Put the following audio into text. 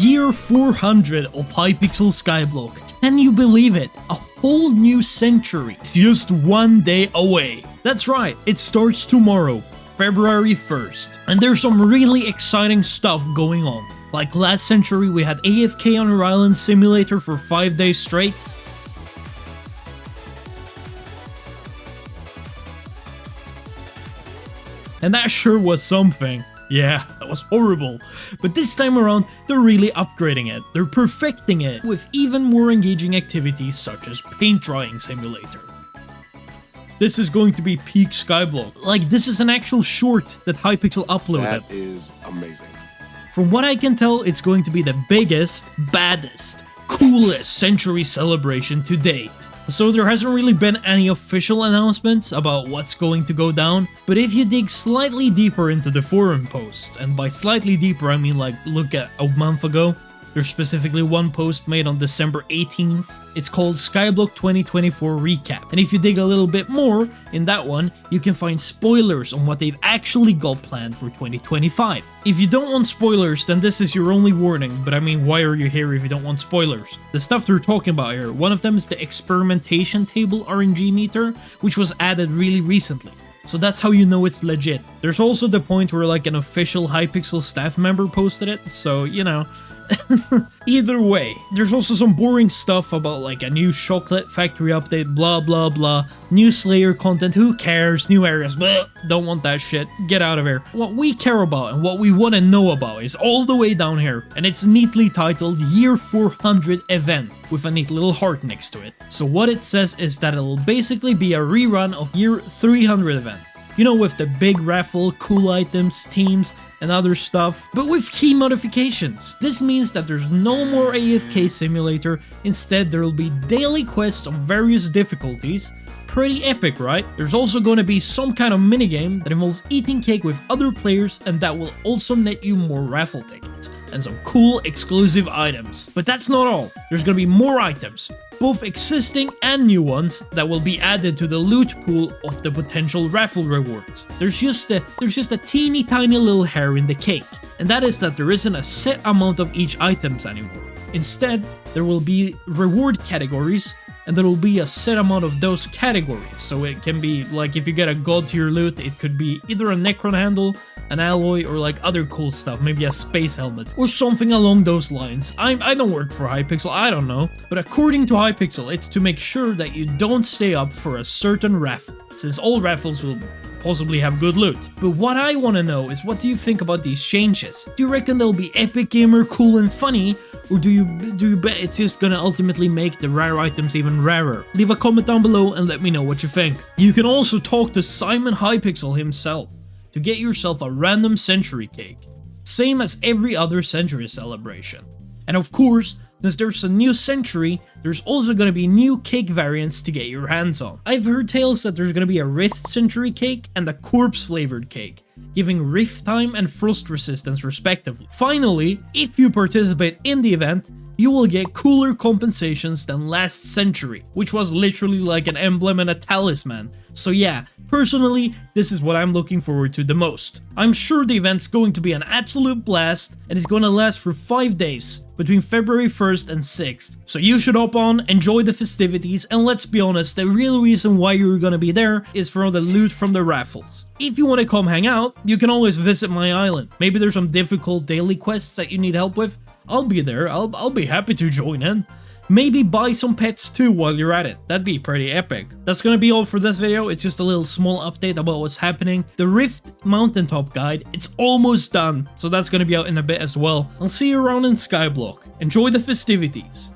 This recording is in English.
Year 400 of Hypixel Skyblock. Can you believe it? A whole new century is just one day away. That's right, it starts tomorrow, February 1st. And there's some really exciting stuff going on. Like last century we had AFK on our island simulator for 5 days straight. And that sure was something. Yeah, that was horrible. But this time around, they're really upgrading it. They're perfecting it with even more engaging activities such as paint drying simulator. This is going to be peak Skyblock. Like, this is an actual short that Hypixel uploaded. That is amazing. From what I can tell, it's going to be the biggest, baddest, coolest century celebration to date. So there hasn't really been any official announcements about what's going to go down, but if you dig slightly deeper into the forum posts, and by slightly deeper I mean like look at a month ago, there's specifically one post made on December 18th, it's called Skyblock 2024 Recap, and if you dig a little bit more in that one, you can find spoilers on what they've actually got planned for 2025. If you don't want spoilers, then this is your only warning, but I mean, why are you here if you don't want spoilers? The stuff they're talking about here, one of them is the experimentation table RNG meter, which was added really recently. So that's how you know it's legit. There's also the point where like an official Hypixel staff member posted it, so you know. Either way, there's also some boring stuff about like a new chocolate factory update, blah blah blah, new Slayer content, who cares, new areas, blah, don't want that shit, get out of here. What we care about and what we want to know about is all the way down here, and it's neatly titled Year 400 Event, with a neat little heart next to it. So what it says is that it'll basically be a rerun of Year 300 event. You know, with the big raffle, cool items, teams, and other stuff, but with key modifications. This means that there's no more AFK simulator, instead there will be daily quests of various difficulties. Pretty epic, right? There's also going to be some kind of minigame that involves eating cake with other players, and that will also net you more raffle tickets and some cool exclusive items. But that's not all. There's going to be more items, both existing and new ones, that will be added to the loot pool of the potential raffle rewards. There's just a teeny tiny little hair in the cake, and that is that there isn't a set amount of each items anymore. Instead, there will be reward categories, and there will be a set amount of those categories. So it can be like if you get a god tier loot, it could be either a Necron handle, an alloy, or like other cool stuff, maybe a space helmet or something along those lines. I don't work for Hypixel, I don't know, but according to Hypixel, it's to make sure that you don't stay up for a certain raffle, since all raffles will possibly have good loot. But what I want to know is, what do you think about these changes? Do you reckon they'll be epic gamer, cool and funny, or do you bet it's just gonna ultimately make the rare items even rarer? Leave a comment down below and let me know what you think. You can also talk to Simon Hypixel himself to get yourself a random century cake, same as every other century celebration. And of course, since there's a new century, there's also going to be new cake variants to get your hands on. I've heard tales that there's going to be a Rift century cake and a corpse flavored cake, giving rift time and frost resistance respectively. Finally, if you participate in the event, you will get cooler compensations than last century, which was literally like an emblem and a talisman. So yeah, personally, this is what I'm looking forward to the most. I'm sure the event's going to be an absolute blast, and it's going to last for 5 days, between February 1st and 6th. So you should hop on, enjoy the festivities, and let's be honest, the real reason why you're gonna be there is for all the loot from the raffles. If you want to come hang out, you can always visit my island. Maybe there's some difficult daily quests that you need help with. I'll be there, I'll be happy to join in. Maybe buy some pets too while you're at it. That'd be pretty epic. That's gonna be all for this video. It's just a little small update about what's happening. The Rift Mountaintop guide, it's almost done, so that's gonna be out in a bit as well. I'll see you around in Skyblock. Enjoy the festivities.